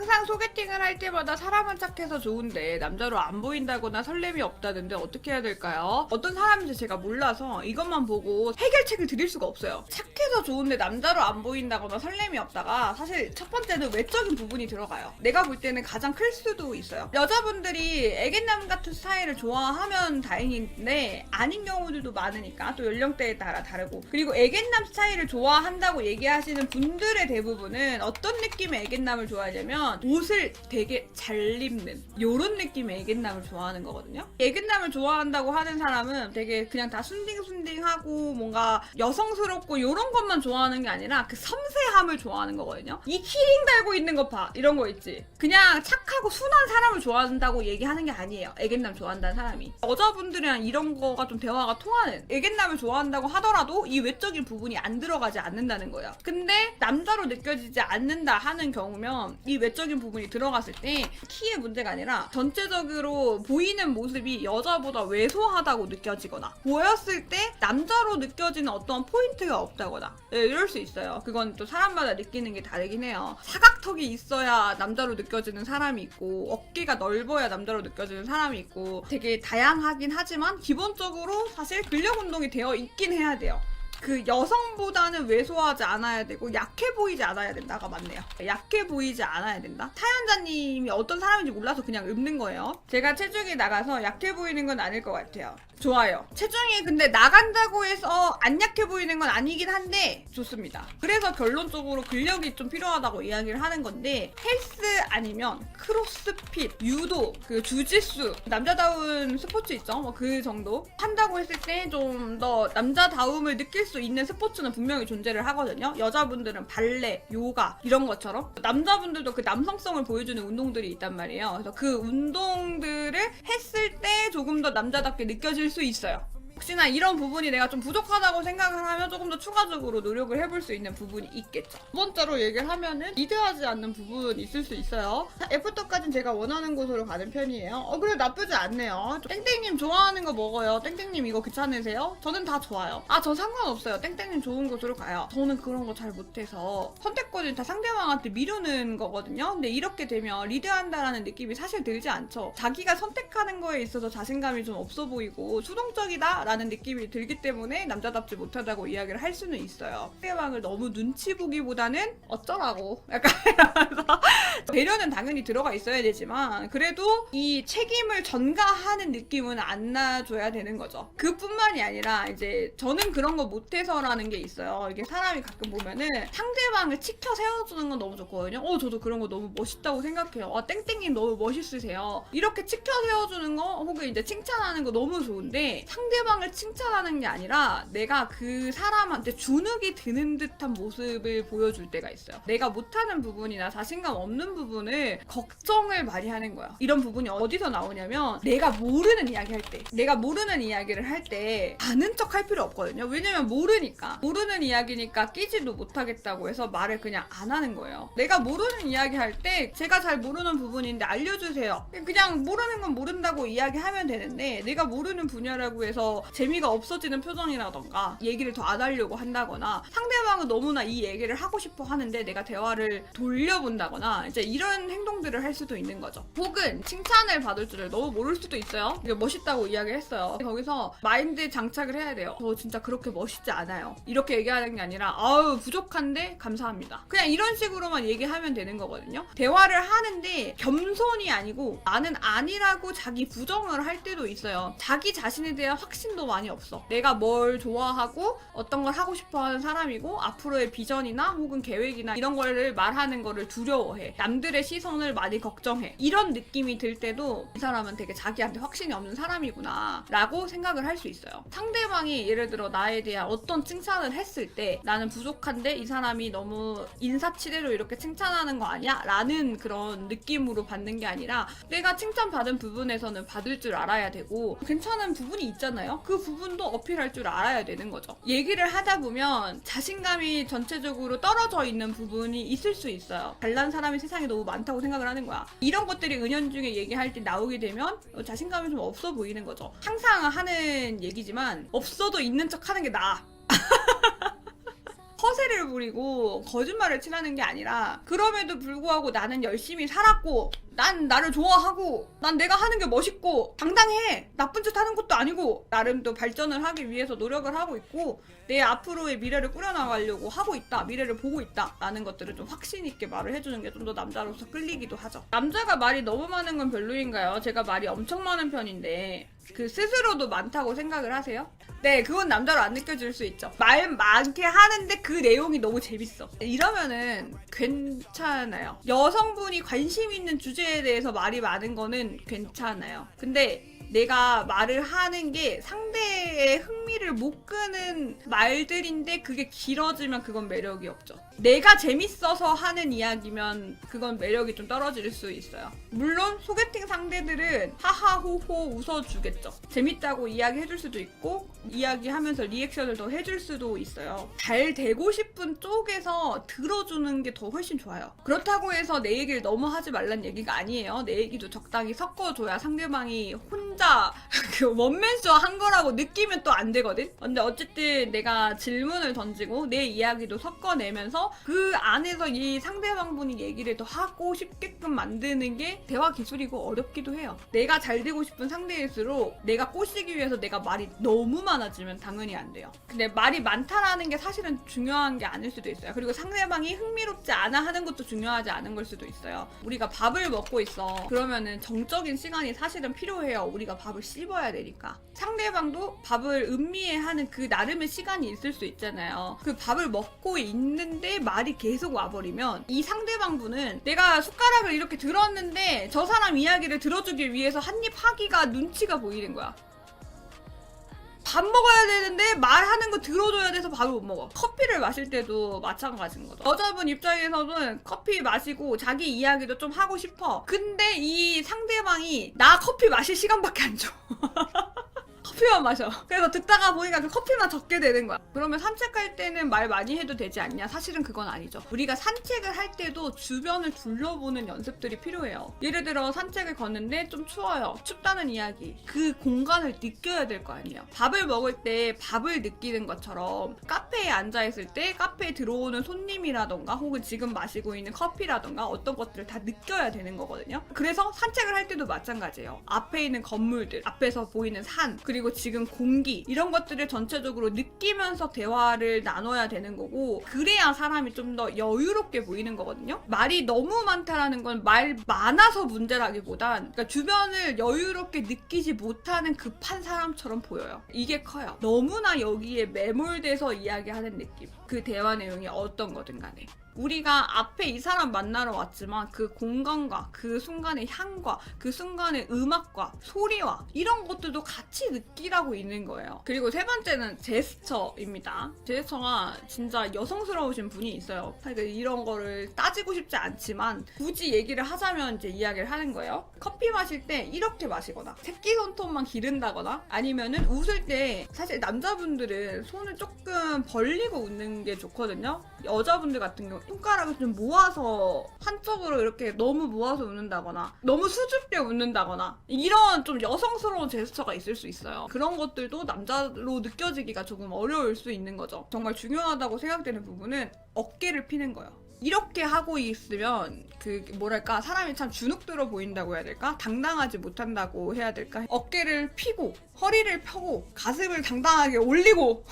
항상 소개팅을 할 때마다 사람은 착해서 좋은데 남자로 안 보인다거나 설렘이 없다던데 어떻게 해야 될까요? 어떤 사람인지 제가 몰라서 이것만 보고 해결책을 드릴 수가 없어요. 착해서 좋은데 남자로 안 보인다거나 설렘이 없다가 사실 첫 번째는 외적인 부분이 들어가요. 내가 볼 때는 가장 클 수도 있어요. 여자분들이 애견남 같은 스타일을 좋아하면 다행인데 아닌 경우들도 많으니까 또 연령대에 따라 다르고, 그리고 애견남 스타일을 좋아한다고 얘기하시는 분들의 대부분은 어떤 느낌의 애견남을 좋아하냐면 옷을 되게 잘 입는 요런 느낌의 애견남을 좋아하는 거거든요. 애견남을 좋아한다고 하는 사람은 되게 그냥 다 순딩순딩하고 뭔가 여성스럽고 요런 것만 좋아하는 게 아니라 그 섬세함을 좋아하는 거거든요. 이 키링 달고 있는 거 봐, 이런 거 있지. 그냥 착하고 순한 사람을 좋아한다고 얘기하는 게 아니에요. 애견남 좋아한다는 사람이. 여자분들이랑 이런 거가 좀 대화가 통하는, 애견남을 좋아한다고 하더라도 이 외적인 부분이 안 들어가지 않는다는 거예요. 근데 남자로 느껴지지 않는다 하는 경우면 이 외적인 부분이 들어갔을 때 키의 문제가 아니라 전체적으로 보이는 모습이 여자보다 왜소하다고 느껴지거나 보였을 때 남자로 느껴지는 어떤 포인트가 없다거나, 네, 이럴 수 있어요. 그건 또 사람마다 느끼는 게 다르긴 해요. 사각턱이 있어야 남자로 느껴지는 사람이 있고 어깨가 넓어야 남자로 느껴지는 사람이 있고 되게 다양하긴 하지만 기본적으로 사실 근력 운동이 되어 있긴 해야 돼요. 그 여성보다는 왜소하지 않아야 되고 약해 보이지 않아야 된다가 맞네요. 약해 보이지 않아야 된다. 타연자님이 어떤 사람인지 몰라서 그냥 읊는 거예요. 제가 체중이 나가서 약해 보이는 건 아닐 것 같아요. 좋아요. 체중이 근데 나간다고 해서 안 약해 보이는 건 아니긴 한데 좋습니다. 그래서 결론적으로 근력이 좀 필요하다고 이야기를 하는 건데, 헬스 아니면 크로스핏, 유도, 그 주짓수, 남자다운 스포츠 있죠? 뭐 그 정도 한다고 했을 때 좀 더 남자다움을 느낄 수 있는 스포츠는 분명히 존재를 하거든요. 여자분들은 발레, 요가 이런 것처럼 남자분들도 그 남성성을 보여주는 운동들이 있단 말이에요. 그래서 그 운동들을 했을 때 조금 더 남자답게 느껴질 수 있어요. 혹시나 이런 부분이 내가 좀 부족하다고 생각을 하면 조금 더 추가적으로 노력을 해볼 수 있는 부분이 있겠죠. 두 번째로 얘기를 하면은 리드하지 않는 부분이 있을 수 있어요. 애프터까지는 제가 원하는 곳으로 가는 편이에요. 그래 나쁘지 않네요. 땡땡님 좋아하는 거 먹어요. 땡땡님 이거 귀찮으세요? 저는 다 좋아요. 저 상관없어요. 땡땡님 좋은 곳으로 가요. 저는 그런 거 잘 못해서 선택권을 다 상대방한테 미루는 거거든요. 근데 이렇게 되면 리드한다라는 느낌이 사실 들지 않죠. 자기가 선택하는 거에 있어서 자신감이 좀 없어 보이고 수동적이다 라는 느낌이 들기 때문에 남자답지 못하다고 이야기를 할 수는 있어요. 상대방을 너무 눈치 보기보다는 어쩌라고 약간 이러면서 배려는 당연히 들어가 있어야 되지만 그래도 이 책임을 전가하는 느낌은 안 놔줘야 되는 거죠. 그뿐만이 아니라 이제 저는 그런 거 못해서라는 게 있어요. 이게 사람이 가끔 보면은 상대방을 치켜 세워주는 건 너무 좋거든요. 저도 그런 거 너무 멋있다고 생각해요. 땡땡님 너무 멋있으세요. 이렇게 치켜 세워주는 거 혹은 이제 칭찬하는 거 너무 좋은데, 상대방을 칭찬하는 게 아니라 내가 그 사람한테 주눅이 드는 듯한 모습을 보여줄 때가 있어요. 내가 못하는 부분이나 자신감 없는 부분을 걱정을 많이 하는 거야. 이런 부분이 어디서 나오냐면 내가 모르는 이야기 할 때, 내가 모르는 이야기를 할 때 아는 척 할 필요 없거든요. 왜냐면 모르니까. 모르는 이야기니까 끼지도 못하겠다고 해서 말을 그냥 안 하는 거예요. 내가 모르는 이야기 할 때 제가 잘 모르는 부분인데 알려주세요. 그냥 모르는 건 모른다고 이야기하면 되는데, 내가 모르는 분야라고 해서 재미가 없어지는 표정이라던가 얘기를 더 안 하려고 한다거나, 상대방은 너무나 이 얘기를 하고 싶어 하는데 내가 대화를 돌려본다거나 이제 이런 행동들을 할 수도 있는 거죠. 혹은 칭찬을 받을 줄을 너무 모를 수도 있어요. 이게 멋있다고 이야기했어요. 거기서 마인드 장착을 해야 돼요. 저 진짜 그렇게 멋있지 않아요. 이렇게 얘기하는 게 아니라 부족한데 감사합니다. 그냥 이런 식으로만 얘기하면 되는 거거든요. 대화를 하는데 겸손이 아니고 나는 아니라고 자기 부정을 할 때도 있어요. 자기 자신에 대한 확신도 많이 없어. 내가 뭘 좋아하고 어떤 걸 하고 싶어 하는 사람이고 앞으로의 비전이나 혹은 계획이나 이런 거를 말하는 거를 두려워해. 남들의 시선을 많이 걱정해. 이런 느낌이 들 때도 이 사람은 되게 자기한테 확신이 없는 사람이구나 라고 생각을 할 수 있어요. 상대방이 예를 들어 나에 대한 어떤 칭찬을 했을 때 나는 부족한데 이 사람이 너무 인사치레로 이렇게 칭찬하는 거 아니야? 라는 그런 느낌으로 받는 게 아니라 내가 칭찬받은 부분에서는 받을 줄 알아야 되고 괜찮은 부분이 있잖아요. 그 부분도 어필할 줄 알아야 되는 거죠. 얘기를 하다 보면 자신감이 전체적으로 떨어져 있는 부분이 있을 수 있어요. 잘난 사람이 세상에 너무 많다고 생각을 하는 거야. 이런 것들이 은연중에 얘기할 때 나오게 되면 자신감이 좀 없어 보이는 거죠. 항상 하는 얘기지만 없어도 있는 척 하는 게 나아. 허세를 부리고 거짓말을 치라는 게 아니라 그럼에도 불구하고 나는 열심히 살았고 난 나를 좋아하고 난 내가 하는 게 멋있고 당당해. 나쁜 짓 하는 것도 아니고 나름 또 발전을 하기 위해서 노력을 하고 있고 내 앞으로의 미래를 꾸려나가려고 하고 있다. 미래를 보고 있다. 라는 것들을 좀 확신 있게 말을 해주는 게 좀 더 남자로서 끌리기도 하죠. 남자가 말이 너무 많은 건 별로인가요? 제가 말이 엄청 많은 편인데 그 스스로도 많다고 생각을 하세요? 네, 그건 남자로 안 느껴질 수 있죠. 말 많게 하는데 그 내용이 너무 재밌어. 이러면은 괜찮아요. 여성분이 관심 있는 주제에 대해서 말이 많은 거는 괜찮아요. 근데 내가 말을 하는 게 상대의 흥미를 못 끄는 말들인데 그게 길어지면 그건 매력이 없죠. 내가 재밌어서 하는 이야기면 그건 매력이 좀 떨어질 수 있어요. 물론 소개팅 상대들은 하하호호 웃어주겠죠. 재밌다고 이야기해줄 수도 있고 이야기하면서 리액션을 더 해줄 수도 있어요. 잘 되고 싶은 쪽에서 들어주는 게 더 훨씬 좋아요. 그렇다고 해서 내 얘기를 너무 하지 말란 얘기가 아니에요. 내 얘기도 적당히 섞어줘야 상대방이 혼자 그 원맨쇼 한 거라고 느끼면 또 안 되거든. 근데 어쨌든 내가 질문을 던지고 내 이야기도 섞어내면서 그 안에서 이 상대방분이 얘기를 더 하고 싶게끔 만드는 게 대화 기술이고 어렵기도 해요. 내가 잘 되고 싶은 상대일수록 내가 꼬시기 위해서 내가 말이 너무 많아지면 당연히 안 돼요. 근데 말이 많다라는 게 사실은 중요한 게 아닐 수도 있어요. 그리고 상대방이 흥미롭지 않아 하는 것도 중요하지 않은 걸 수도 있어요. 우리가 밥을 먹고 있어. 그러면은 정적인 시간이 사실은 필요해요. 우리가 밥을 씹어야 되니까. 상대방도 밥을 음미해하는 그 나름의 시간이 있을 수 있잖아요. 그 밥을 먹고 있는데 말이 계속 와버리면 이 상대방분은 내가 숟가락을 이렇게 들었는데 저 사람 이야기를 들어주기 위해서 한 입 하기가 눈치가 보이는 거야. 밥 먹어야 되는데 말하는 거 들어줘야 돼서 밥을 못 먹어. 커피를 마실 때도 마찬가지인 거죠. 여자분 입장에서는 커피 마시고 자기 이야기도 좀 하고 싶어. 근데 이 상대방이 나 커피 마실 시간밖에 안 줘. 커피만 마셔. 그래서 듣다가 보니까 그 커피만 적게 되는 거야. 그러면 산책할 때는 말 많이 해도 되지 않냐? 사실은 그건 아니죠. 우리가 산책을 할 때도 주변을 둘러보는 연습들이 필요해요. 예를 들어 산책을 걷는데 좀 추워요. 춥다는 이야기. 그 공간을 느껴야 될 거 아니에요. 밥을 먹을 때 밥을 느끼는 것처럼 카페에 앉아있을 때 카페에 들어오는 손님이라던가 혹은 지금 마시고 있는 커피라던가 어떤 것들을 다 느껴야 되는 거거든요. 그래서 산책을 할 때도 마찬가지예요. 앞에 있는 건물들, 앞에서 보이는 산, 그리고 지금 공기 이런 것들을 전체적으로 느끼면서 대화를 나눠야 되는 거고 그래야 사람이 좀 더 여유롭게 보이는 거거든요. 말이 너무 많다라는 건 말 많아서 문제라기보단 그러니까 주변을 여유롭게 느끼지 못하는 급한 사람처럼 보여요. 이게 커요. 너무나 여기에 매몰돼서 이야기하는 느낌. 그 대화 내용이 어떤 거든 간에. 우리가 앞에 이 사람 만나러 왔지만 그 공간과 그 순간의 향과 그 순간의 음악과 소리와 이런 것들도 같이 느끼라고 있는 거예요. 그리고 세 번째는 제스처입니다. 제스처가 진짜 여성스러우신 분이 있어요. 그러니까 이런 거를 따지고 싶지 않지만 굳이 얘기를 하자면 이제 이야기를 하는 거예요. 커피 마실 때 이렇게 마시거나 새끼손톱만 기른다거나 아니면은 웃을 때 사실 남자분들은 손을 조금 벌리고 웃는 게 좋거든요. 여자분들 같은 경우 손가락을 좀 모아서 한쪽으로 이렇게 너무 모아서 웃는다거나 너무 수줍게 웃는다거나 이런 좀 여성스러운 제스처가 있을 수 있어요. 그런 것들도 남자로 느껴지기가 조금 어려울 수 있는 거죠. 정말 중요하다고 생각되는 부분은 어깨를 피는 거예요. 이렇게 하고 있으면 그 뭐랄까 사람이 참 주눅들어 보인다고 해야 될까? 당당하지 못한다고 해야 될까? 어깨를 피고 허리를 펴고 가슴을 당당하게 올리고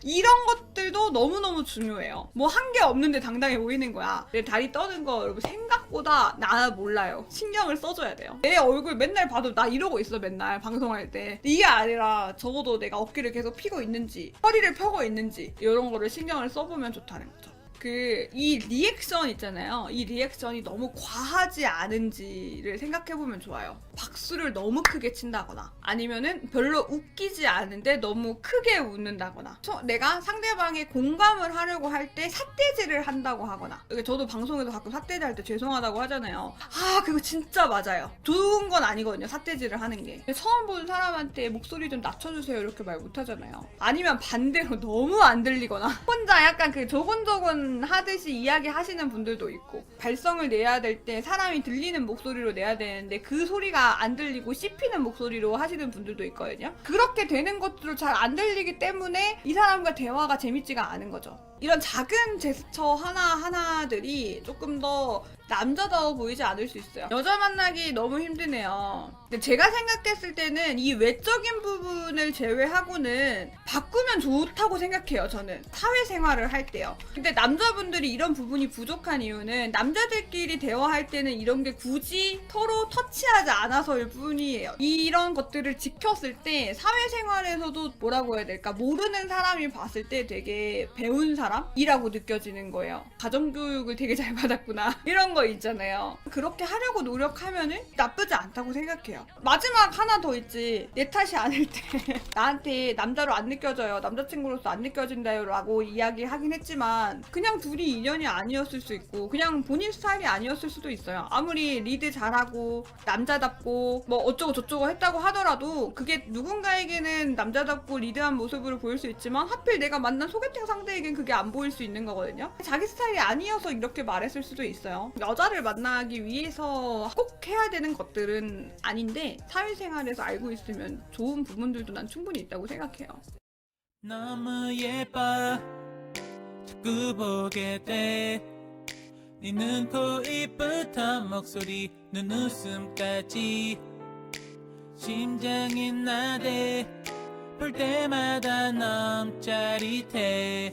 이런 것들도 너무너무 중요해요. 뭐 한 게 없는데 당당해 보이는 거야. 내 다리 떠는 거 여러분 생각보다 나 몰라요. 신경을 써줘야 돼요. 내 얼굴 맨날 봐도 나 이러고 있어 맨날 방송할 때. 이게 아니라 적어도 내가 어깨를 계속 피고 있는지 허리를 펴고 있는지 이런 거를 신경을 써보면 좋다는 거죠. 이 리액션 있잖아요. 이 리액션이 너무 과하지 않은지를 생각해보면 좋아요. 박수를 너무 크게 친다거나 아니면은 별로 웃기지 않은데 너무 크게 웃는다거나 내가 상대방의 공감을 하려고 할 때 삿대질을 한다고 하거나 저도 방송에서 가끔 삿대질 할 때 죄송하다고 하잖아요. 아 그거 진짜 맞아요. 좋은 건 아니거든요. 삿대질을 하는 게. 처음 보는 사람한테 목소리 좀 낮춰주세요 이렇게 말 못하잖아요. 아니면 반대로 너무 안 들리거나 혼자 약간 그 조곤조곤 공감하듯이 이야기하시는 분들도 있고, 발성을 내야 될 때 사람이 들리는 목소리로 내야 되는데 그 소리가 안 들리고 씹히는 목소리로 하시는 분들도 있거든요. 그렇게 되는 것들을 잘 안 들리기 때문에 이 사람과 대화가 재밌지가 않은 거죠. 이런 작은 제스처 하나하나들이 조금 더 남자다워 보이지 않을 수 있어요. 여자 만나기 너무 힘드네요. 근데 제가 생각했을 때는 이 외적인 부분을 제외하고는 바꾸면 좋다고 생각해요. 저는 사회생활을 할 때요. 근데 남자분들이 이런 부분이 부족한 이유는 남자들끼리 대화할 때는 이런 게 굳이 서로 터치하지 않아서일 뿐이에요. 이런 것들을 지켰을 때 사회생활에서도 뭐라고 해야 될까, 모르는 사람이 봤을 때 되게 배운 사람이라고 느껴지는 거예요. 가정교육을 되게 잘 받았구나 이런 거 있잖아요. 그렇게 하려고 노력하면은 나쁘지 않다고 생각해요. 마지막 하나 더 있지. 내 탓이 아닐 때 나한테 남자로 안 느껴져요, 남자친구로서 안 느껴진다요 라고 이야기하긴 했지만 그냥 둘이 인연이 아니었을 수 있고 그냥 본인 스타일이 아니었을 수도 있어요. 아무리 리드 잘하고 남자답고 뭐 어쩌고 저쩌고 했다고 하더라도 그게 누군가에게는 남자답고 리드한 모습으로 보일 수 있지만 하필 내가 만난 소개팅 상대에겐 그게 안 보일 수 있는 거거든요. 자기 스타일이 아니어서 이렇게 말했을 수도 있어요. 여자를 만나기 위해서 꼭 해야 되는 것들은 아닌데 사회생활에서 알고 있으면 좋은 부분들도 난 충분히 있다고 생각해요. 너무 예뻐 자꾸 보게 돼 네 눈, 코, 입부터 목소리, 눈웃음까지 심장이 나대 볼 때마다 너무 짜릿해